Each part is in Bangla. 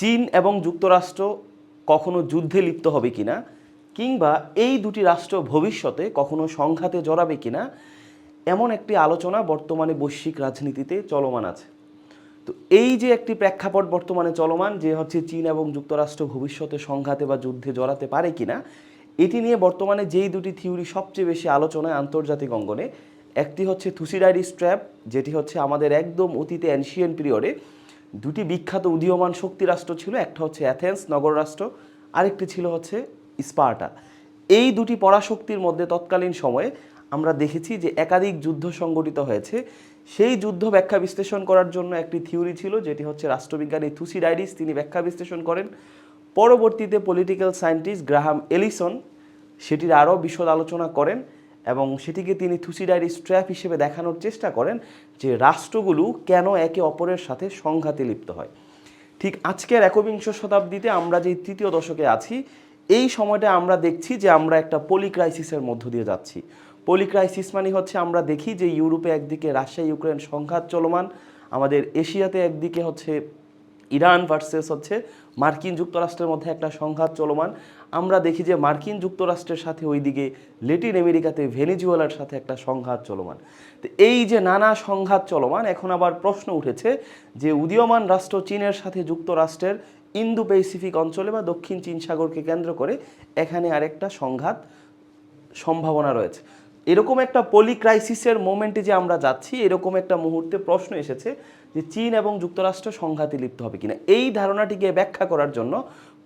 চীন এবং যুক্তরাষ্ট্র কখনো যুদ্ধে লিপ্ত হবে কিনা, কিংবা এই দুটি রাষ্ট্র ভবিষ্যতে কখনো সংঘাতে জড়াবে কিনা, এমন একটি আলোচনা বর্তমানে বৈশ্বিক রাজনীতিতে চলমান আছে। তো এই যে একটি প্রেক্ষাপট বর্তমানে চলমান, যে হচ্ছে চীন এবং যুক্তরাষ্ট্র ভবিষ্যতে সংঘাতে বা যুদ্ধে জড়াতে পারে কিনা, এটি নিয়ে বর্তমানে যেই দুটি থিওরি সবচেয়ে বেশি আলোচনায় আন্তর্জাতিক অঙ্গনে, একটি হচ্ছে থুসিডাইডিস ট্র্যাপ, যেটি হচ্ছে আমাদের একদম অতীতে অ্যানশিয়েন্ট পিরিয়ডে দুটি বিখ্যাত উদীয়মান শক্তি রাষ্ট্র ছিল, একটা হচ্ছে অ্যাথেন্স নগর রাষ্ট্র, আরেকটি ছিল হচ্ছে স্পার্টা। এই দুটি পরাশক্তির মধ্যে তৎকালীন সময়ে আমরা দেখেছি যে একাধিক যুদ্ধ সংগঠিত হয়েছে। সেই যুদ্ধ ব্যাখ্যা বিশ্লেষণ করার জন্য একটি থিওরি ছিল, যেটি হচ্ছে রাষ্ট্রবিজ্ঞানী থুসিডাইডিস, তিনি ব্যাখ্যা বিশ্লেষণ করেন। পরবর্তীতে পলিটিক্যাল সায়েন্টিস্ট গ্রাহাম এলিসন সেটির আরও বিশদ আলোচনা করেন এবং সেটিকে তিনি থুসিডাইডিস ট্র্যাপ হিসেবে দেখানোর চেষ্টা করেন যে রাষ্ট্রগুলো কেন একে অপরের সাথে সংঘাতে লিপ্ত হয়। ঠিক আজকের একবিংশ শতাব্দীতে আমরা যে তৃতীয় দশকে আছি, এই সময়টা আমরা দেখছি যে আমরা একটা পলিক্রাইসিসের মধ্য দিয়ে যাচ্ছি। পলিক্রাইসিস মানে হচ্ছে আমরা দেখি যে ইউরোপে একদিকে রাশিয়া ইউক্রেন সংঘাত চলমান, আমাদের এশিয়াতে একদিকে হচ্ছে ইরান ভার্সেস হচ্ছে মার্কিন যুক্তরাষ্ট্রের মধ্যে একটা সংঘাত চলমান। আমরা দেখি যে মার্কিন যুক্তরাষ্ট্রের সাথে ওইদিকে ল্যাটিন আমেরিকাতে ভেনেজুয়েলার সাথে একটা সংঘাত চলমান। তো এই যে নানা সংঘাত চলমান, এখন আবার প্রশ্ন উঠেছে যে উদীয়মান রাষ্ট্র চীনের সাথে যুক্তরাষ্ট্রের ইন্দো প্যাসিফিক অঞ্চলে বা দক্ষিণ চীন সাগরকে কেন্দ্র করে এখানে আরেকটা সংঘাত সম্ভাবনা রয়েছে। এরকম একটা পলিক্রাইসিসের মোমেন্টে যে আমরা যাচ্ছি, এরকম একটা মুহূর্তে প্রশ্ন এসেছে যে চীন এবং যুক্তরাষ্ট্র সংঘাতে লিপ্ত হবে কিনা। এই ধারণাটিকে ব্যাখ্যা করার জন্য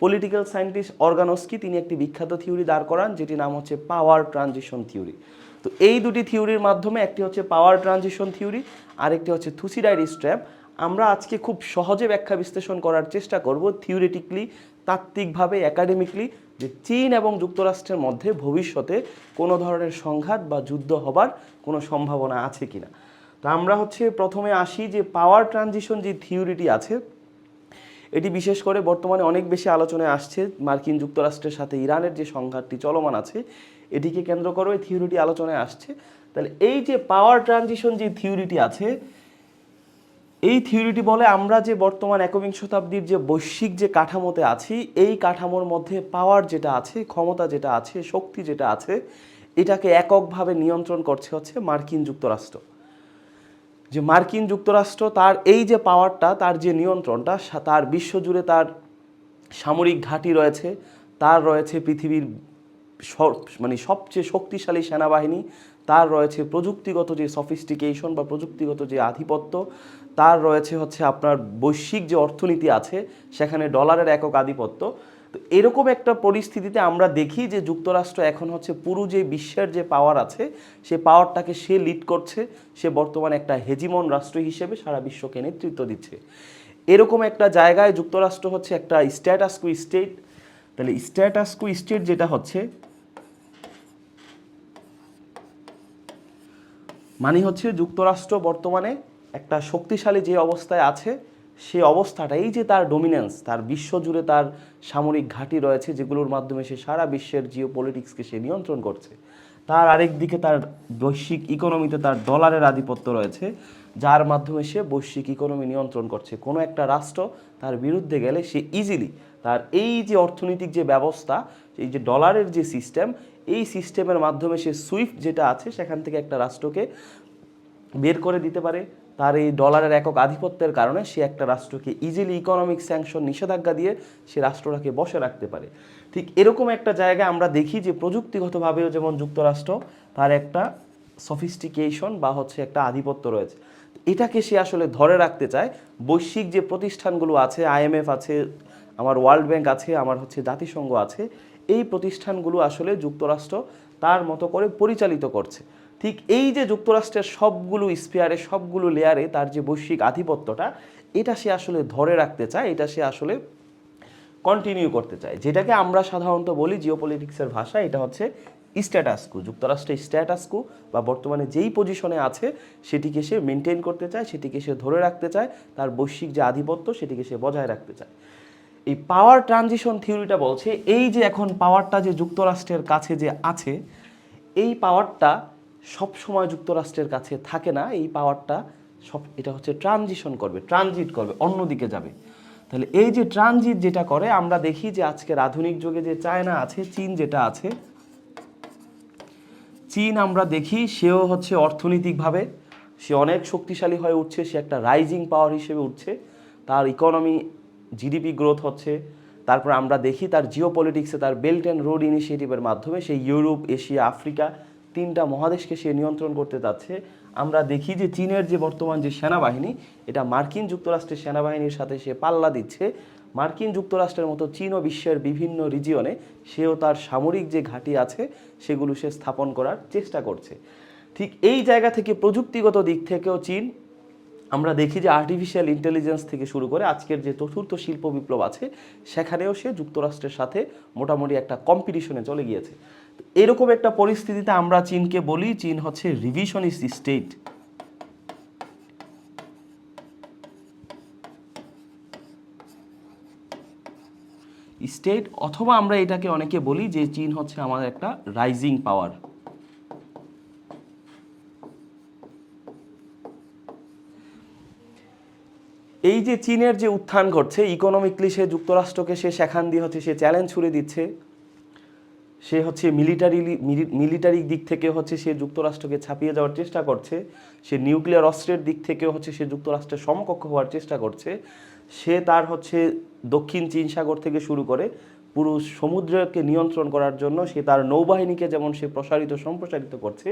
পলিটিক্যাল সায়েন্টিস্ট অর্গানস্কি তিনি একটি বিখ্যাত থিওরি দাঁড় করান, যেটির নাম হচ্ছে পাওয়ার ট্রানজিশন থিওরি। তো এই দুটি থিওরির মাধ্যমে, একটি হচ্ছে পাওয়ার ট্রানজিশন থিওরি, আরেকটি হচ্ছে থুসিডাইডিস ট্র্যাপ, আমরা আজকে খুব সহজে ব্যাখ্যা বিশ্লেষণ করার চেষ্টা করব থিওরিটিকলি, তাত্ত্বিকভাবে, একাডেমিকলি, যে চীন এবং যুক্তরাষ্ট্রের মধ্যে ভবিষ্যতে কোনো ধরনের সংঘাত বা যুদ্ধ হবার কোনো সম্ভাবনা আছে কিনা। তো আমরা হচ্ছে প্রথমে আসি যে পাওয়ার ট্রানজিশন যে থিওরিটি আছে, এটি বিশেষ করে বর্তমানে অনেক বেশি আলোচনায় আসছে। মার্কিন যুক্তরাষ্ট্রের সাথে ইরানের যে সংঘাতটি চলমান আছে, এটিকে কেন্দ্র করে এই থিওরিটি আলোচনায় আসছে। তাহলে এই যে পাওয়ার ট্রানজিশন যে থিওরিটি আছে, এই থিওরিটি বলে আমরা যে বর্তমান একবিংশ শতাব্দীর যে বৈশ্বিক যে কাঠামোতে আছি, এই কাঠামোর মধ্যে পাওয়ার যেটা আছে, ক্ষমতা যেটা আছে, শক্তি যেটা আছে, এটাকে এককভাবে নিয়ন্ত্রণ করছে হচ্ছে মার্কিন যুক্তরাষ্ট্র। যে মার্কিন যুক্তরাষ্ট্র তার এই যে পাওয়ারটা, তার যে নিয়ন্ত্রণটা, তার বিশ্বজুড়ে তার সামরিক ঘাঁটি রয়েছে, তার রয়েছে পৃথিবীর মানে সবচেয়ে শক্তিশালী সেনাবাহিনী, তার রয়েছে প্রযুক্তিগত যে সফিস্টিকেশন বা প্রযুক্তিগত যে আধিপত্য, তার রয়েছে হচ্ছে আপনার বৈশ্বিক যে অর্থনীতি আছে, সেখানে ডলারের একক আধিপত্য। তো এরকম একটা পরিস্থিতিতে আমরা দেখি যে যুক্তরাষ্ট্র এখন হচ্ছে পুরো যে বিশ্বের যে পাওয়ার আছে, সে পাওয়ারটাকে সে লিড করছে। সে বর্তমানে একটা হেজিমন রাষ্ট্র হিসেবে সারা বিশ্বকে নেতৃত্ব দিচ্ছে। এরকম একটা জায়গায় যুক্তরাষ্ট্র হচ্ছে একটা স্ট্যাটাস কো স্টেট। তাহলে স্ট্যাটাস কো স্টেট যেটা হচ্ছে, মানে হচ্ছে যুক্তরাষ্ট্র বর্তমানে একটা শক্তিশালী যে অবস্থায় আছে, সেই অবস্থাটা, এই যে তার ডমিনেন্স, তার বিশ্বজুড়ে তার সামরিক ঘাঁটি রয়েছে, যেগুলোর মাধ্যমে সে সারা বিশ্বের জিও পলিটিক্সকে সে নিয়ন্ত্রণ করছে। তার আরেক দিকে তার বৈশ্বিক ইকোনমিতে তার ডলারের আধিপত্য রয়েছে, যার মাধ্যমে সে বৈশ্বিক ইকোনমি নিয়ন্ত্রণ করছে। কোনো একটা রাষ্ট্র তার বিরুদ্ধে গেলে সে ইজিলি তার এই যে অর্থনৈতিক যে ব্যবস্থা, এই যে ডলারের যে সিস্টেম, এই সিস্টেমের মাধ্যমে সে সুইফট যেটা আছে, সেখান থেকে একটা রাষ্ট্রকে বের করে দিতে পারে। তার এই ডলারের একক আধিপত্যের কারণে সে একটা রাষ্ট্রকে ইজিলি ইকোনমিক স্যাংশন, নিষেধাজ্ঞা দিয়ে সে রাষ্ট্রটাকে বসে রাখতে পারে। ঠিক এরকম একটা জায়গায় আমরা দেখি যে প্রযুক্তিগতভাবেও যেমন যুক্তরাষ্ট্র, তার একটা সফিস্টিকেশন বা হচ্ছে একটা আধিপত্য রয়েছে। এটাকে সে আসলে ধরে রাখতে চায়। বৈশ্বিক যে প্রতিষ্ঠানগুলো আছে, আইএমএফ আছে, আমার ওয়ার্ল্ড ব্যাংক আছে, আমার হচ্ছে জাতিসংঘ আছে, এই প্রতিষ্ঠানগুলো আসলে যুক্তরাষ্ট্র তার মতো করে পরিচালিত করছে। ঠিক এই যে যুক্তরাষ্ট্রের সবগুলো স্পিয়ারে, সবগুলো লেয়ারে তার যে বৈশ্বিক আধিপত্যটা, এটা সে আসলে ধরে রাখতে চায়, এটা সে আসলে কন্টিনিউ করতে চায়, যেটাকে আমরা সাধারণত বলি জিওপলিটিক্সের ভাষা, এটা হচ্ছে স্ট্যাটাস কো। যুক্তরাষ্ট্রের স্ট্যাটাস কো বা বর্তমানে যেই পজিশনে আছে, সেটিকে সে মেনটেন করতে চায়, সেটিকে সে ধরে রাখতে চায়, তার বৈশ্বিক যে আধিপত্য, সেটিকে সে বজায় রাখতে চায়। এই পাওয়ার ট্রানজিশন থিওরিটা বলছে এই যে এখন পাওয়ারটা যে যুক্তরাষ্ট্রের কাছে যে আছে, এই পাওয়ারটা সব সময় যুক্তরাষ্ট্রের কাছে থাকে না। এই পাওয়ারটা এটা হচ্ছে ট্রানজিশন করবে, ট্রানজিট করবে, অন্যদিকে যাবে। তাহলে এই যে ট্রানজিট যেটা করে, আমরা দেখি যে আজকের আধুনিক যুগে যে চায়না আছে, চীন যেটা আছে, চীন আমরা দেখি সেও হচ্ছে অর্থনৈতিকভাবে সে অনেক শক্তিশালী হয়ে উঠছে, সে একটা রাইজিং পাওয়ার হিসেবে উঠছে, তার ইকোনমি জিডিপি গ্রোথ হচ্ছে। তারপর আমরা দেখি তার জিও পলিটিক্সে তার বেল্ট অ্যান্ড রোড ইনিশিয়েটিভের মাধ্যমে সে ইউরোপ, এশিয়া, আফ্রিকা 3টা মহাদেশকে সে নিয়ন্ত্রণ করতে যাচ্ছে। আমরা দেখি যে চীনের যে বর্তমান যে সেনাবাহিনী, এটা মার্কিন যুক্তরাষ্ট্রের সেনাবাহিনীর সাথে সে পাল্লা দিচ্ছে। মার্কিন যুক্তরাষ্ট্রের মতো চীনও বিশ্বের বিভিন্ন রিজিয়নে সেও তার সামরিক যে ঘাঁটি আছে সেগুলো সে স্থাপন করার চেষ্টা করছে। ঠিক এই জায়গা থেকে প্রযুক্তিগত দিক থেকেও চীন, আমরা দেখি যে আর্টিফিশিয়াল ইন্টেলিজেন্স থেকে শুরু করে আজকের যে চতুর্থ শিল্প বিপ্লব আছে সেখানেও সে যুক্তরাষ্ট্রের সাথে মোটামুটি একটা কম্পিটিশনে চলে গিয়েছে। এরকম একটা পরিস্থিতিতে আমরা চীনকে বলি চীন হচ্ছে রিভিশনিস্ট স্টেট। স্টেট, অথবা আমরা এটাকে অনেকে বলি যে চীন হচ্ছে আমাদের একটা রাইজিং পাওয়ার। এই যে চীনের যে উত্থান ঘটছে, ইকোনমিকলি সে যুক্তরাষ্ট্রকে সে সেখান দিয়ে হচ্ছে সে চ্যালেঞ্জ ছুড়ে দিচ্ছে, সে হচ্ছে মিলিটারি দিক থেকে হচ্ছে সে যুক্তরাষ্ট্রকে ছাপিয়ে যাওয়ার চেষ্টা করছে, সে নিউক্লিয়ার অস্ত্রের দিক থেকেও হচ্ছে সে যুক্তরাষ্ট্রের সমকক্ষ হওয়ার চেষ্টা করছে, সে তার হচ্ছে দক্ষিণ চীন সাগর থেকে শুরু করে পুরো সমুদ্রকে নিয়ন্ত্রণ করার জন্য সে তার নৌবাহিনীকে যেমন সে সম্প্রসারিত করছে।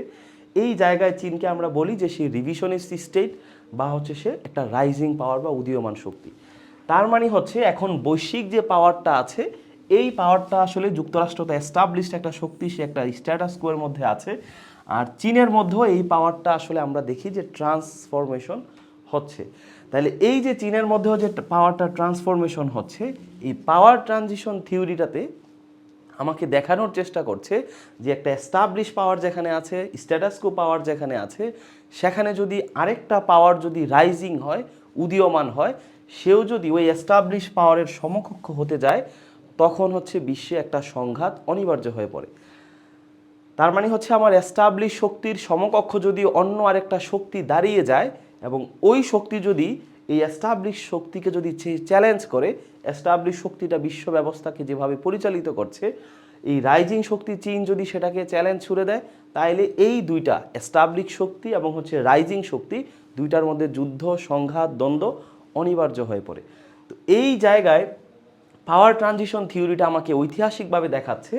এই জায়গায় চীনকে আমরা বলি যে সে রিভিশনিস্ট স্টেট বা হচ্ছে সে একটা রাইজিং পাওয়ার বা উদীয়মান শক্তি। তার মানে হচ্ছে এখন বৈশ্বিক যে পাওয়ারটা আছে, এই পাওয়ারটা আসলে যুক্তরাষ্ট্র তো এস্টাবলিশড একটা শক্তি, সে একটা স্ট্যাটাস কোয়ের মধ্যে আছে। আর চীনের মধ্যেও এই পাওয়ারটা আসলে আমরা দেখি যে ট্রান্সফরমেশন হচ্ছে। তাহলে এই যে চীনের মধ্যেও যে পাওয়ারটা ট্রান্সফরমেশন হচ্ছে, এই পাওয়ার ট্রানজিশন থিওরিটাতে আমাকে দেখানোর চেষ্টা করছে যে একটা এস্টাবলিশ পাওয়ার যেখানে আছে, স্ট্যাটাসকো পাওয়ার যেখানে আছে, সেখানে যদি আরেকটা পাওয়ার যদি রাইজিং হয়, উদীয়মান হয়, সেও যদি ওই এস্টাবলিশ পাওয়ারের সমকক্ষ হতে যায়, তখন হচ্ছে বিশ্বে একটা সংঘাত অনিবার্য হয়ে পড়ে। তার মানে হচ্ছে আমার এস্টাবলিশ শক্তির সমকক্ষ যদি অন্য আরেকটা শক্তি দাঁড়িয়ে যায় এবং ওই শক্তি যদি এই এস্টাবলিশ শক্তিকে যদি চ্যালেঞ্জ করে, এস্টাবলিশ শক্তিটা বিশ্ব ব্যবস্থাকে যেভাবে পরিচালিত করছে, এই রাইজিং শক্তি চীন যদি সেটাকে চ্যালেঞ্জ ছুড়ে দেয়, তাইলে এই দুইটা এস্টাবলিশ শক্তি এবং হচ্ছে রাইজিং শক্তি দুইটার মধ্যে যুদ্ধ, সংঘাত, দ্বন্দ্ব অনিবার্য হয়ে পড়ে। তো এই জায়গায় পাওয়ার ট্রানজিশন থিওরিটা আমাকে ঐতিহাসিকভাবে দেখাচ্ছে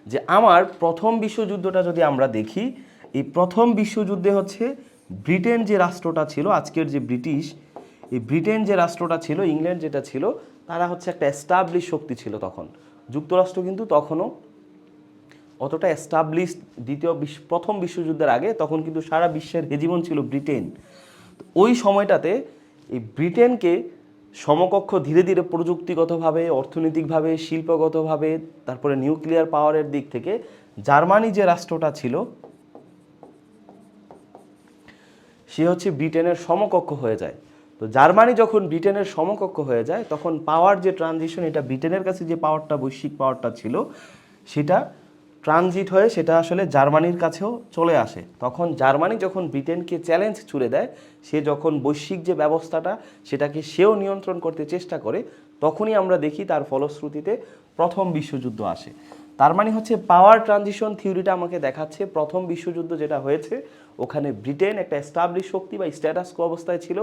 যে আমার প্রথম বিশ্বযুদ্ধটা যদি আমরা দেখি, এই প্রথম বিশ্বযুদ্ধে হচ্ছে ব্রিটেন যে রাষ্ট্রটা ছিল, আজকের যে ব্রিটিশ, এই ব্রিটেন যে রাষ্ট্রটা ছিল, ইংল্যান্ড যেটা ছিল, তারা হচ্ছে একটা এস্টাবলিশ শক্তি ছিল তখন। যুক্তরাষ্ট্র কিন্তু তখনও অতটা এস্টাবলিশ প্রথম বিশ্বযুদ্ধের আগে, তখন কিন্তু সারা বিশ্বের হেজিমন ছিল ব্রিটেন। ওই সময়টাতে এই ব্রিটেনকে সমকক্ষ ধীরে ধীরে প্রযুক্তিগতভাবে, অর্থনৈতিকভাবে, শিল্পগতভাবে, তারপরে নিউক্লিয়ার পাওয়ারের দিক থেকে জার্মানি যে রাষ্ট্রটা ছিল সে হচ্ছে ব্রিটেনের সমকক্ষ হয়ে যায়। তো জার্মানি যখন ব্রিটেনের সমকক্ষ হয়ে যায়, তখন পাওয়ার যে ট্রানজিশন, এটা ব্রিটেনের কাছে যে পাওয়ারটা, বৈশ্বিক পাওয়ারটা ছিল, সেটা ট্রানজিট হয়ে সেটা আসলে জার্মানির কাছেও চলে আসে। তখন জার্মানি যখন ব্রিটেনকে চ্যালেঞ্জ ছুড়ে দেয়, সে যখন বৈশ্বিক যে ব্যবস্থাটা সেটাকে সেও নিয়ন্ত্রণ করতে চেষ্টা করে, তখনই আমরা দেখি তার ফলশ্রুতিতে প্রথম বিশ্বযুদ্ধ আসে। তার মানে হচ্ছে পাওয়ার ট্রানজিশন থিওরিটা আমাকে দেখাচ্ছে প্রথম বিশ্বযুদ্ধ যেটা হয়েছে, ওখানে ব্রিটেন একটা এস্টাবলিশ শক্তি বা স্ট্যাটাস কো অবস্থায় ছিল,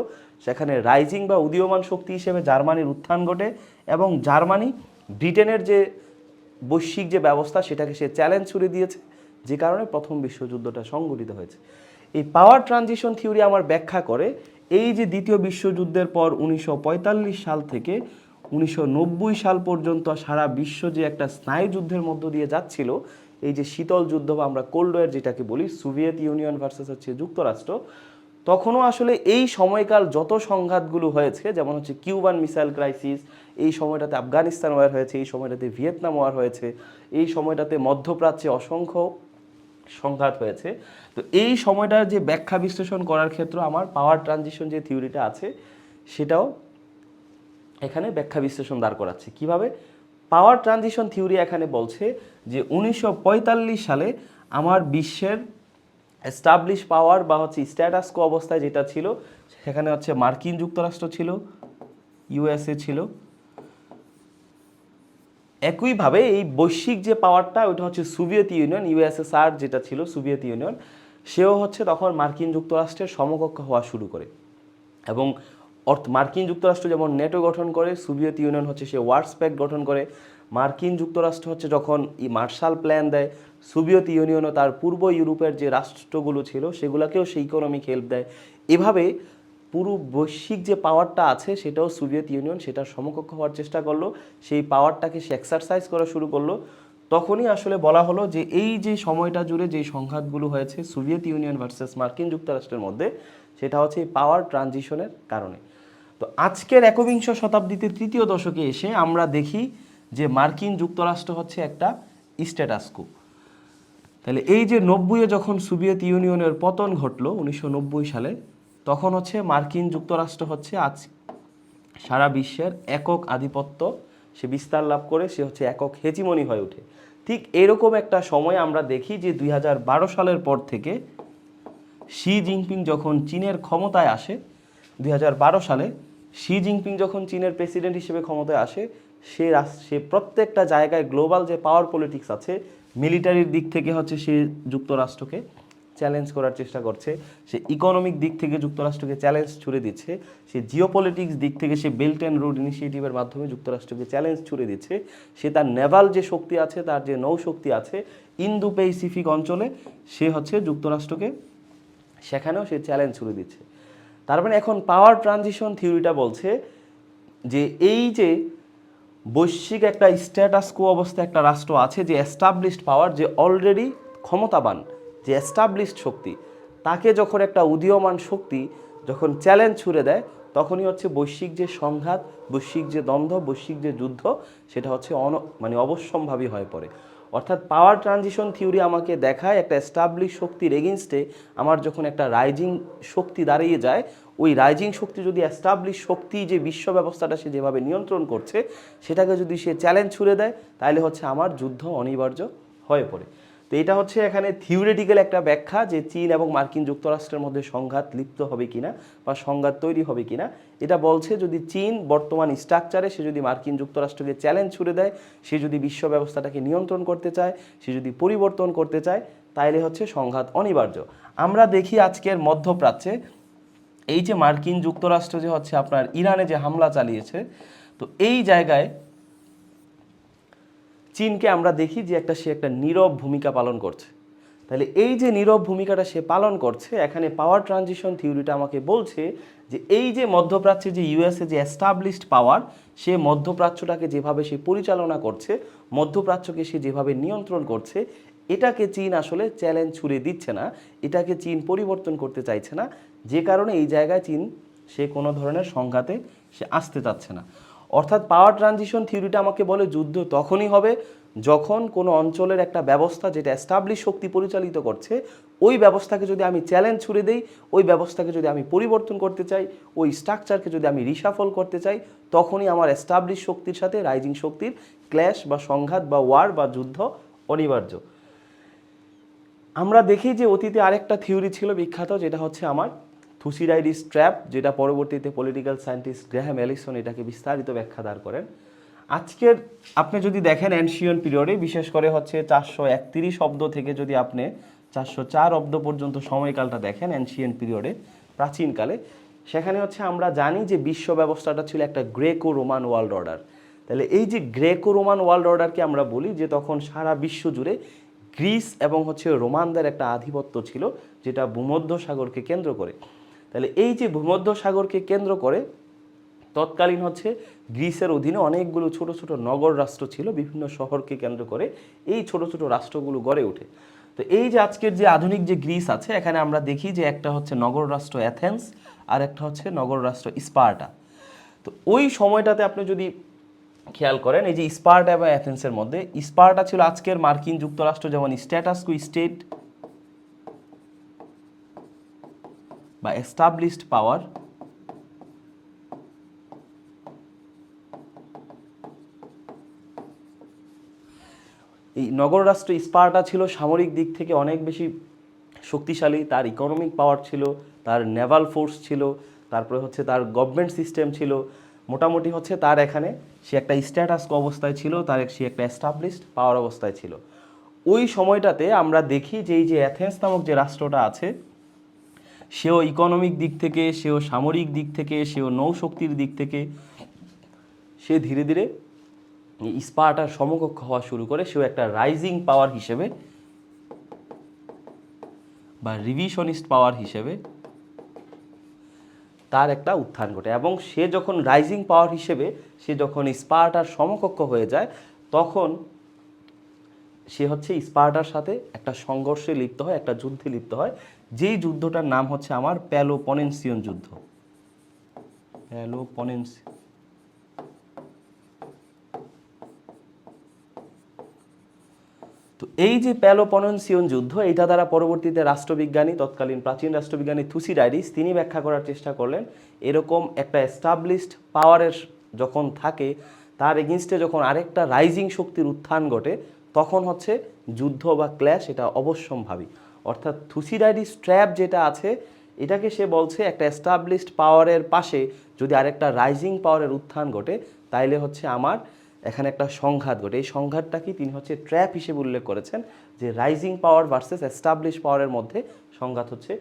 সেখানে রাইজিং বা উদীয়মান শক্তি হিসেবে জার্মানির উত্থান ঘটে এবং জার্মানি ব্রিটেনের যে বৈশ্বিক যে ব্যবস্থা সেটাকে সে চ্যালেঞ্জ ছুড়ে দিয়েছে, যে কারণে প্রথম বিশ্বযুদ্ধটা সংঘটিত হয়েছে। এই পাওয়ার ট্রানজিশন থিওরি আমার ব্যাখ্যা করে এই যে দ্বিতীয় বিশ্বযুদ্ধের পর 1945 সাল থেকে 1990 সাল পর্যন্ত সারা বিশ্ব যে একটা স্নায়ুযুদ্ধের মধ্য দিয়ে যাচ্ছিল, এই যে শীতল যুদ্ধ বা আমরা কোল্ড ওয়ার যেটাকে বলি, সোভিয়েত ইউনিয়ন ভার্সেস হচ্ছে যুক্তরাষ্ট্র, তখনও আসলে এই সময়কাল যত সংঘাতগুলো হয়েছে, যেমন হচ্ছে কিউবান মিসাইল ক্রাইসিস, এই সময়টাতে আফগানিস্তান ওয়ার হয়েছে, এই সময়টাতে ভিয়েতনাম ওয়ার হয়েছে, এই সময়টাতে মধ্যপ্রাচ্যে অসংখ্য সংঘাত হয়েছে। তো এই সময়টার যে ব্যাখ্যা বিশ্লেষণ করার ক্ষেত্রে আমার পাওয়ার ট্রানজিশন যে থিওরিটা আছে সেটাও এখানে ব্যাখ্যা বিশ্লেষণ দাঁড় করাচ্ছে। কিভাবে? পাওয়ার ট্রানজিশন থিওরি এখানে বলছে যে 1945 সালে আমার বিশ্বের এস্টাবলিশ পাওয়ার বা হচ্ছে স্ট্যাটাস কো অবস্থায় যেটা ছিল, সেখানে হচ্ছে মার্কিন যুক্তরাষ্ট্র ছিল, ইউএসএ ছিল, একইভাবে এই বৈশ্বিক যে পাওয়ারটা ওইটা হচ্ছে সোভিয়েত ইউনিয়ন, ইউএসএসআর যেটা ছিল সোভিয়েত ইউনিয়ন, সেও হচ্ছে তখন মার্কিন যুক্তরাষ্ট্রের সমকক্ষ হওয়া শুরু করে। এবং মার্কিন যুক্তরাষ্ট্র যেমন নেটো গঠন করে, সোভিয়েত ইউনিয়ন হচ্ছে সে ওয়ার্সপ্যাক্ট গঠন করে। মার্কিন যুক্তরাষ্ট্র হচ্ছে যখন মার্শাল প্ল্যান দেয়, সোভিয়েত ইউনিয়নও তার পূর্ব ইউরোপের যে রাষ্ট্রগুলো ছিল সেগুলোকেও সে ইকোনমিক হেল্প দেয়। এভাবে পুরো বৈশ্বিক যে পাওয়ারটা আছে সেটাও সোভিয়েত ইউনিয়ন সেটার সমকক্ষ হওয়ার চেষ্টা করলো, সেই পাওয়ারটাকে সে এক্সারসাইজ করা শুরু করলো। তখনই আসলে বলা হলো যে এই যে সময়টা জুড়ে যে সংঘাতগুলো হয়েছে সোভিয়েত ইউনিয়ন ভার্সেস মার্কিন যুক্তরাষ্ট্রের মধ্যে, সেটা হচ্ছে এই পাওয়ার ট্রানজিশনের কারণে। তো আজকের একবিংশ শতাব্দীতে তৃতীয় দশকে এসে আমরা দেখি যে মার্কিন যুক্তরাষ্ট্র হচ্ছে একটা স্ট্যাটাস কো। তাহলে এই যে 90-এ যখন সোভিয়েত ইউনিয়নের পতন ঘটলো 1990 সালে, তখন হচ্ছে মার্কিন যুক্তরাষ্ট্র হচ্ছে আজ সারা বিশ্বের একক আধিপত্য সে বিস্তার লাভ করে, সে হচ্ছে একক হেজিমনি হয়ে ওঠে। ঠিক এরকম একটা সময় আমরা দেখি যে 2012 সালের পর থেকে শি জিনপিং যখন চীনের ক্ষমতায় আসে, 2012 সালে শি জিনপিং যখন চীনের প্রেসিডেন্ট হিসেবে ক্ষমতায় আসে, সে প্রত্যেকটা জায়গায় গ্লোবাল যে পাওয়ার পলিটিক্স আছে, মিলিটারির দিক থেকে হচ্ছে সে যুক্তরাষ্ট্রকে চ্যালেঞ্জ করার চেষ্টা করছে, সে ইকোনমিক দিক থেকে যুক্তরাষ্ট্রকে চ্যালেঞ্জ ছুড়ে দিচ্ছে, সে জিওপলিটিক্স দিক থেকে সে বেল্ট অ্যান্ড রোড ইনিশিয়েটিভের মাধ্যমে যুক্তরাষ্ট্রকে চ্যালেঞ্জ ছুড়ে দিচ্ছে, সে তার নেভাল যে শক্তি আছে, তার যে নৌশক্তি আছে ইন্দো প্যাসিফিক অঞ্চলে, সে হচ্ছে যুক্তরাষ্ট্রকে সেখানেও সে চ্যালেঞ্জ ছুড়ে দিচ্ছে। তার মানে এখন পাওয়ার ট্রানজিশন থিওরিটা বলছে যে এই যে বৈশ্বিক একটা স্ট্যাটাস কো অবস্থা একটা রাষ্ট্র আছে, যে এস্টাবলিশড পাওয়ার, যে অলরেডি ক্ষমতাবান, যে এস্টাবলিশড শক্তি, তাকে যখন একটা উদীয়মান শক্তি যখন চ্যালেঞ্জ ছুড়ে দেয়, তখনই হচ্ছে বৈশ্বিক যে সংঘাত, বৈশ্বিক যে দ্বন্দ্ব, বৈশ্বিক যে যুদ্ধ, সেটা হচ্ছে অবশ্যম্ভাবী হয়ে পড়ে। অর্থাৎ পাওয়ার ট্রানজিশন থিওরি আমাকে দেখায় একটা এস্টাবলিশ শক্তির এগেনস্টে আমার যখন একটা রাইজিং শক্তি দাঁড়িয়ে যায়, ওই রাইজিং শক্তি যদি এস্টাবলিশ শক্তি যে বিশ্ব ব্যবস্থাটা সে যেভাবে নিয়ন্ত্রণ করছে সেটাকে যদি সে চ্যালেঞ্জ ছুড়ে দেয়, তাহলে হচ্ছে আমার যুদ্ধ অনিবার্য হয়ে পড়ে। তো এটা হচ্ছে এখানে থিওরিটিক্যাল একটা ব্যাখ্যা যে চীন এবং মার্কিন যুক্তরাষ্ট্রের মধ্যে সংঘাত লিপ্ত হবে কিনা বা সংঘাত তৈরি হবে কিনা। এটা বলছে যদি চীন বর্তমান স্ট্রাকচারে সে যদি মার্কিন যুক্তরাষ্ট্রকে চ্যালেঞ্জ ছুড়ে দেয়, সে যদি বিশ্ব ব্যবস্থাটাকে নিয়ন্ত্রণ করতে চায়, সে যদি পরিবর্তন করতে চায়, তাইলে হচ্ছে সংঘাত অনিবার্য। আমরা দেখি আজকের মধ্যপ্রাচ্যে এই যে মার্কিন যুক্তরাষ্ট্র যে হচ্ছে আপনার ইরানে যে হামলা চালিয়েছে, তো এই জায়গায় চীনকে আমরা দেখি যে সে একটা নীরব ভূমিকা পালন করছে। তাহলে এই যে নীরব ভূমিকাটা সে পালন করছে, এখানে পাওয়ার ট্রানজিশন থিওরিটা আমাকে বলছে যে এই যে মধ্যপ্রাচ্যে যে ইউএসএ যে এস্টাবলিশড পাওয়ার, সে মধ্যপ্রাচ্যটাকে যেভাবে সে পরিচালনা করছে, মধ্যপ্রাচ্যকে সে যেভাবে নিয়ন্ত্রণ করছে, এটাকে চীন আসলে চ্যালেঞ্জ ছুড়ে দিচ্ছে না, এটাকে চীন পরিবর্তন করতে চাইছে না, যে কারণে এই জায়গায় চীন সে কোনো ধরনের সংঘাতে সে আসতে চাচ্ছে না। অর্থাৎ পাওয়ার ট্রানজিশন থিওরিটা আমাকে বলে যুদ্ধ তখনই হবে যখন কোনো অঞ্চলের একটা ব্যবস্থা যেটা এস্টাবলিশ শক্তি পরিচালিত করছে, ওই ব্যবস্থাকে যদি আমি চ্যালেঞ্জ ছুড়ে দেই, ওই ব্যবস্থাকে যদি আমি পরিবর্তন করতে চাই, ওই স্ট্রাকচারকে যদি আমি রিশাফল করতে চাই, তখনই আমার এস্টাবলিশ শক্তির সাথে রাইজিং শক্তির ক্ল্যাশ বা সংঘাত বা ওয়ার বা যুদ্ধ অনিবার্য। আমরা দেখি যে অতীতে আরেকটা থিওরি ছিল বিখ্যাত, যেটা হচ্ছে আমার থুসিডাইডিস ট্র্যাপ, যেটা পরবর্তীতে পলিটিক্যাল সায়েন্টিস্ট গ্র্যাহাম এলিসন এটাকে বিস্তারিত ব্যাখ্যা দাঁড় করেন। আজকের আপনি যদি দেখেন অ্যানশিয়ন পিরিয়ডে, বিশেষ করে হচ্ছে 431 অব্দ থেকে যদি আপনি 404 অব্দ পর্যন্ত সময়কালটা দেখেন অ্যানশিয়ন পিরিয়ডে, প্রাচীনকালে, সেখানে হচ্ছে আমরা জানি যে বিশ্ব ব্যবস্থাটা ছিল একটা গ্রেকো রোমান ওয়ার্ল্ড অর্ডার। তাহলে এই যে গ্রেকো রোমান ওয়ার্ল্ড অর্ডারকে আমরা বলি যে তখন সারা বিশ্ব জুড়ে গ্রিস এবং হচ্ছে রোমানদের একটা আধিপত্য ছিল, যেটা ভূমধ্য সাগরকে কেন্দ্র করে। তাহলে এই যে ভূমধ্য সাগরকে কেন্দ্র করে তৎকালীন হচ্ছে গ্রিসের অধীনে অনেকগুলো ছোট ছোট নগর রাষ্ট্র ছিল, বিভিন্ন শহরকে কেন্দ্র করে এই ছোট ছোট রাষ্ট্রগুলো গড়ে ওঠে। তো এই যে আজকের যে আধুনিক যে গ্রিস আছে, এখানে আমরা দেখি যে একটা হচ্ছে নগর রাষ্ট্র অ্যাথেন্স আর একটা হচ্ছে নগর রাষ্ট্র স্পার্টা। তো ওই সময়টাতে আপনি যদি খেয়াল করেন, এই যে স্পার্টা এবং অ্যাথেন্সের মধ্যে, স্পার্টা ছিল আজকের মার্কিন যুক্তরাষ্ট্র যেমন স্ট্যাটাস কো স্টেট বা এস্টাবলিশড পাওয়ার, এই নগর রাষ্ট্র স্পার্টা ছিল সামরিক দিক থেকে অনেক বেশি শক্তিশালী, তার ইকোনমিক পাওয়ার ছিল, তার নেভাল ফোর্স ছিল, তারপরে হচ্ছে তার গভর্নমেন্ট সিস্টেম ছিল, মোটামুটি হচ্ছে তার এখানে সে একটা স্ট্যাটাস অবস্থায় ছিল, সে একটা এস্টাবলিশড পাওয়ার অবস্থায় ছিল। ওই সময়টাতে আমরা দেখি যে এই যে অ্যাথেন্স নামক যে রাষ্ট্রটা আছে, সেও ইকোনমিক দিক থেকে, সেও সামরিক দিক থেকে, সেও নৌশক্তির দিক থেকে সে ধীরে ধীরে স্পার্টার সমকক্ষ হওয়া শুরু করে। সেও একটা রাইজিং পাওয়ার হিসেবে বা রিভিশনিস্ট পাওয়ার হিসেবে তার একটা উত্থান ঘটে। এবং সে যখন রাইজিং পাওয়ার হিসেবে সে যখন স্পার্টার সমকক্ষ হয়ে যায়, তখন সে হচ্ছে স্পার্টার সাথে একটা সংঘর্ষে লিপ্ত হয়, একটা যুদ্ধে লিপ্ত হয়, যেই যুদ্ধটার নাম হচ্ছে আমার পেলোপনেসিয়ন যুদ্ধ। তো এই যে পেলোপনেসিয়ন যুদ্ধ, এটা দ্বারা পরবর্তীতে রাষ্ট্রবিজ্ঞানী, তৎকালীন প্রাচীন রাষ্ট্রবিজ্ঞানী থুসিডাইডিস তিনি ব্যাখ্যা করার চেষ্টা করলেন, এরকম একটা এস্টাবলিশড পাওয়ারের যখন থাকে, তার এগেনস্টে যখন আরেকটা রাইজিং শক্তির উত্থান ঘটে, তখন হচ্ছে যুদ্ধ বা ক্ল্যাশ এটা অবশ্যম্ভাবী। অর্থাৎ থুসিডাইডিস ট্র্যাপ যেটা আছে, এটাকে সে বলছে একটা এস্টাবলিশড পাওয়ারের পাশে যদি আরেকটা রাইজিং পাওয়ারের উত্থান ঘটে, তাইলে হচ্ছে আমার এখানে একটা সংঘাত ঘটে। এই সংঘাতটা কি তিনি হচ্ছে ট্র্যাপ হিসেবে উল্লেখ করেছেন, যে রাইজিং পাওয়ার ভার্সেস এস্টাবলিশ পাওয়ারের মধ্যে সংঘাত হচ্ছে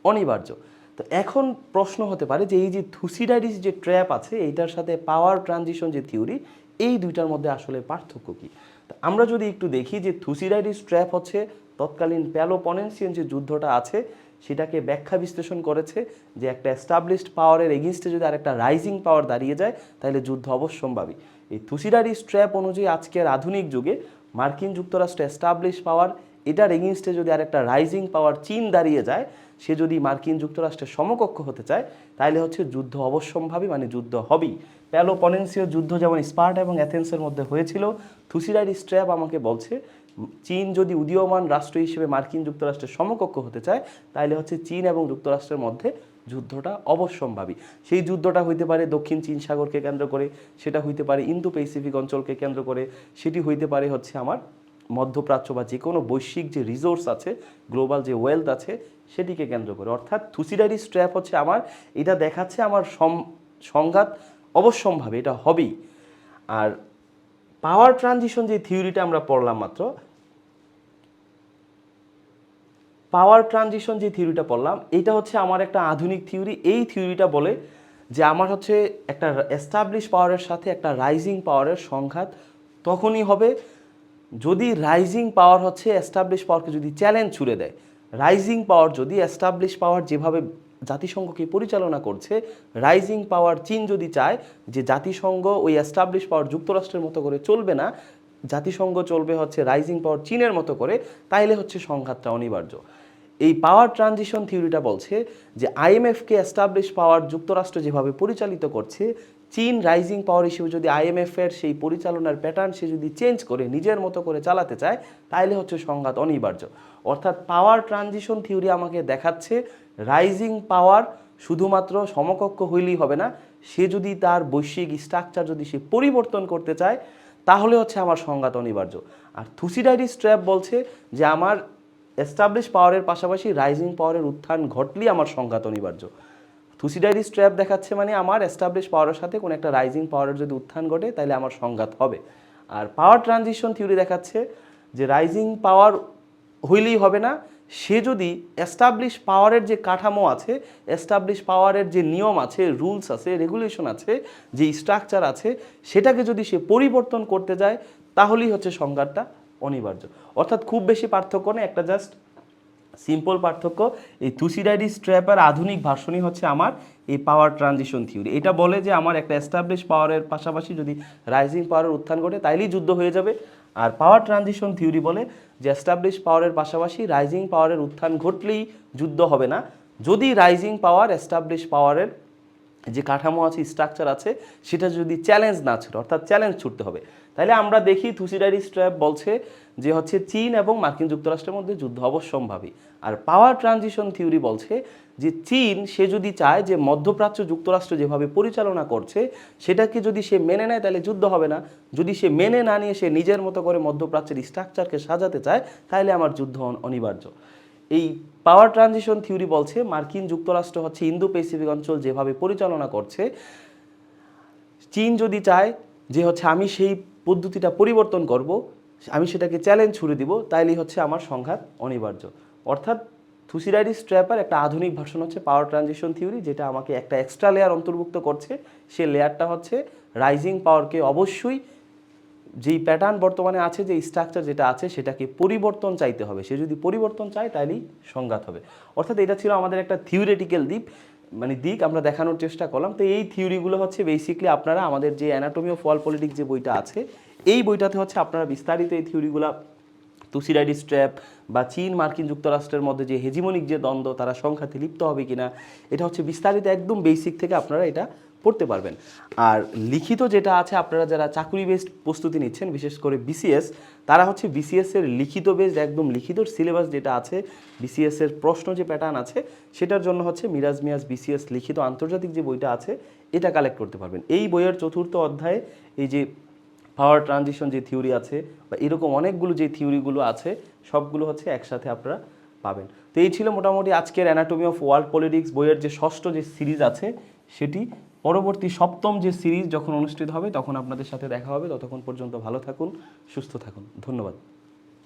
অনিবার্য। তো এখন প্রশ্ন হতে পারে যে এই যে থুসিডাইডিস যে ট্র্যাপ আছে, এইটার সাথে পাওয়ার ট্রানজিশন যে থিওরি, এই দুইটার মধ্যে আসলে পার্থক্য কী? তো আমরা যদি একটু দেখি যে থুসিডাইডিস ট্র্যাপ হচ্ছে তৎকালীন পেলোপনেসিয়ান যে যুদ্ধটা আছে সেটাকে ব্যাখ্যা বিশ্লেষণ করেছে যে একটা এস্টাবলিশড পাওয়ারের এগেনস্টে যদি আরেকটা রাইজিং পাওয়ার দাঁড়িয়ে যায়, তাহলে যুদ্ধ অবশ্যম্ভাবী। এই থুসিডাইডিস ট্র্যাপ অনুযায়ী আজকের আধুনিক যুগে মার্কিন যুক্তরাষ্ট্র এস্টাবলিশ পাওয়ার, এটার এগেনস্টে যদি আরেকটা রাইজিং পাওয়ার চীন দাঁড়িয়ে যায়, সে যদি মার্কিন যুক্তরাষ্ট্রের সমকক্ষ হতে চায়, তাহলে হচ্ছে যুদ্ধ অবশ্যম্ভাবী, মানে যুদ্ধ হবেই। পেলোপনেসীয় যুদ্ধ যেমন স্পার্টা এবং অ্যাথেন্সের মধ্যে হয়েছিল, থুসিডাইডিস ট্র্যাপ আমাকে বলছে চীন যদি উদীয়মান রাষ্ট্র হিসেবে মার্কিন যুক্তরাষ্ট্রের সমকক্ষ হতে চায়, তাহলে হচ্ছে চীন এবং যুক্তরাষ্ট্রের মধ্যে যুদ্ধটা অবশ্যম্ভাবী। সেই যুদ্ধটা হইতে পারে দক্ষিণ চীন সাগরকে কেন্দ্র করে, সেটা হইতে পারে ইন্দো প্যাসিফিক অঞ্চলকে কেন্দ্র করে, সেটি হইতে পারে হচ্ছে আমার মধ্যপ্রাচ্য বা যে কোনো বৈশ্বিক যে রিসোর্স আছে, গ্লোবাল যে ওয়েলথ আছে, সেটিকে কেন্দ্র করে। অর্থাৎ থুসিডাইডিস ট্র্যাপ হচ্ছে আমার, এটা দেখাচ্ছে আমার সংঘাত অবশ্যম্ভাবী, এটা হবেই। আর পাওয়ার ট্রানজিশন যে থিওরিটা আমরা পড়লাম মাত্র, পাওয়ার ট্রানজিশন যে থিওরিটা পড়লাম, এটা হচ্ছে আমার একটা আধুনিক থিওরি। এই থিওরিটা বলে যে আমার হচ্ছে একটা এস্টাবলিশ পাওয়ারের সাথে একটা রাইজিং পাওয়ারের সংঘাত তখনই হবে যদি রাইজিং পাওয়ার হচ্ছে এস্টাবলিশ পাওয়ারকে যদি চ্যালেঞ্জ ছুড়ে দেয়। রাইজিং পাওয়ার যদি এস্টাবলিশ পাওয়ার যেভাবে জাতিসংঘকে পরিচালনা করছে, রাইজিং পাওয়ার চীন যদি চায় যে জাতিসংঘ ওই এস্টাবলিশ পাওয়ার যুক্তরাষ্ট্রের মতো করে চলবে না, জাতিসংঘ চলবে হচ্ছে রাইজিং পাওয়ার চীনের মতো করে, তাইলে হচ্ছে সংঘাতটা অনিবার্য। এই পাওয়ার ট্রানজিশন থিওরিটা বলছে যে আইএমএফকে এস্টাবলিশ পাওয়ার যুক্তরাষ্ট্র যেভাবে পরিচালিত করছে, চীন রাইজিং পাওয়ার হিসেবে যদি আইএমএফের সেই পরিচালনার প্যাটার্ন সে যদি চেঞ্জ করে নিজের মতো করে চালাতে চায়, তাহলে হচ্ছে সংঘাত অনিবার্য। অর্থাৎ পাওয়ার ট্রানজিশন থিওরি আমাকে দেখাচ্ছে রাইজিং পাওয়ার শুধুমাত্র সমকক্ষ হইলেই হবে না, সে যদি তার বৈশ্বিক স্ট্রাকচার যদি সে পরিবর্তন করতে চায়, তাহলে হচ্ছে আমার সংঘাত অনিবার্য। আর থুসিডাইডিস ট্র্যাপ বলছে যে আমার এস্টাবলিশ পাওয়ারের পাশাপাশি রাইজিং পাওয়ারের উত্থান ঘটলেই আমার সংঘাত অনিবার্য। থুসিডাইডিস ট্র্যাপ দেখাচ্ছে মানে আমার এস্টাবলিশ পাওয়ারের সাথে কোনো একটা রাইজিং পাওয়ারের যদি উত্থান ঘটে, তাহলে আমার সংঘাত হবে। আর পাওয়ার ট্রানজিশন থিওরি দেখাচ্ছে যে রাইজিং পাওয়ার হইলেই হবে না, সে যদি এস্টাবলিশ পাওয়ারের যে কাঠামো আছে, এস্টাবলিশ পাওয়ারের যে নিয়ম আছে, রুলস আছে, রেগুলেশন আছে, যে স্ট্রাকচার আছে, সেটাকে যদি সে পরিবর্তন করতে যায়, তাহলেই হচ্ছে সংঘাতটা অনিবার্য। অর্থাৎ খুব বেশি পার্থক্য নেই, একটা জাস্ট সিম্পল পার্থক্য। এই থুসিডাইডিস ট্র্যাপের আধুনিক ভার্সনই হচ্ছে আমার এই পাওয়ার ট্রানজিশন থিওরি। এটা বলে যে আমার একটা এস্টাবলিশ পাওয়ারের পাশাপাশি যদি রাইজিং পাওয়ারের উত্থান ঘটে, তাইলেই যুদ্ধ হয়ে যাবে। আর পাওয়ার ট্রানজিশন থিওরি বলে যে এস্টাবলিশ পাওয়ারের পাশাপাশি রাইজিং পাওয়ারের উত্থান ঘটলেই যুদ্ধ হবে না, যদি রাইজিং পাওয়ার এস্টাবলিশ পাওয়ারের যে কাঠামো আছে, স্ট্রাকচার আছে, সেটা যদি চ্যালেঞ্জ না ছুটে, অর্থাৎ চ্যালেঞ্জ ছুটতে হবে। তাহলে আমরা দেখি থুসিডাইডিস ট্র্যাপ বলছে যে হচ্ছে চীন এবং মার্কিন যুক্তরাষ্ট্রের মধ্যে যুদ্ধ অবশ্যম্ভাবী। আর পাওয়ার ট্রানজিশন থিওরি বলছে যে চীন সে যদি চায় যে মধ্যপ্রাচ্য যুক্তরাষ্ট্র যেভাবে পরিচালনা করছে সেটাকে যদি সে মেনে নেয়, তাহলে যুদ্ধ হবে না। যদি সে মেনে না নিয়ে সে নিজের মতো করে মধ্যপ্রাচ্যের স্ট্রাকচারকে সাজাতে চায়, তাহলে আমার যুদ্ধ অনিবার্য। এই পাওয়ার ট্রানজিশন থিওরি বলছে মার্কিন যুক্তরাষ্ট্র হচ্ছে ইন্দো প্যাসিফিক অঞ্চল যেভাবে পরিচালনা করছে, চীন যদি চায় যে হচ্ছে আমি সেই পদ্ধতিটা পরিবর্তন করব, আমি সেটাকে চ্যালেঞ্জ ছুড়ে দিব, তাইলেই হচ্ছে আমার সংঘাত অনিবার্য। অর্থাৎ থুসিরাইডিস ট্র্যাপার একটা আধুনিক ভার্সন হচ্ছে পাওয়ার ট্রানজিশন থিওরি, যেটা আমাকে একটা এক্সট্রা লেয়ার অন্তর্ভুক্ত করছে। সে লেয়ারটা হচ্ছে রাইজিং পাওয়ারকে অবশ্যই যেই প্যাটার্ন বর্তমানে আছে, যে স্ট্রাকচার যেটা আছে সেটাকে পরিবর্তন চাইতে হবে। সে যদি পরিবর্তন চায় তাইলেই সংঘাত হবে। অর্থাৎ এটা ছিল আমাদের একটা থিওরিটিক্যাল দিক আমরা দেখানোর চেষ্টা করলাম। তো এই থিওরিগুলো হচ্ছে বেসিকলি আপনারা আমাদের যে অ্যানাটমি অফ ওয়ার্ল্ড পলিটিক্স যে বইটা আছে, এই বইটাতে হচ্ছে আপনারা বিস্তারিত এই থিওরিগুলো, তুসিরাইডিস ট্র্যাপ বা চীন মার্কিন যুক্তরাষ্ট্রের মধ্যে যে হেজিমনিক যে দ্বন্দ্ব, তারা সংঘাতে লিপ্ত হবে কিনা, এটা হচ্ছে বিস্তারিত একদম বেসিক থেকে আপনারা এটা পড়তে পারবেন। আর লিখিত যেটা আছে, আপনারা যারা চাকরি বেসড প্রস্তুতি নিচ্ছেন, বিশেষ করে বিসিএস, তারা হচ্ছে বিসিএস এর লিখিত বেসড একদম লিখিত সিলেবাস যেটা আছে, বিসিএস এর প্রশ্ন যে প্যাটার্ন আছে, সেটার জন্য হচ্ছে মিরাজ মিয়াজ বিসিএস লিখিত আন্তর্জাতিক যে বইটা আছে, এটা কালেক্ট করতে পারবেন। এই বইয়ের 4র্থ অধ্যায়ে এই যে পাওয়ার ট্রানজিশন যে থিওরি আছে বা এরকম অনেকগুলো যে থিওরিগুলো আছে, সবগুলো হচ্ছে একসাথে আপনারা পাবেন। তো এই ছিল মোটামুটি আজকের অ্যানাটমি অফ ওয়ার্ল্ড পলিটিক্স বইয়ের যে 6ষ্ঠ যে সিরিজ আছে সেটি। পরবর্তী 7ম যে সিরিজ যখন অনুষ্ঠিত হবে তখন আপনাদের সাথে দেখা হবে। ততক্ষণ পর্যন্ত ভালো থাকুন, সুস্থ থাকুন। ধন্যবাদ।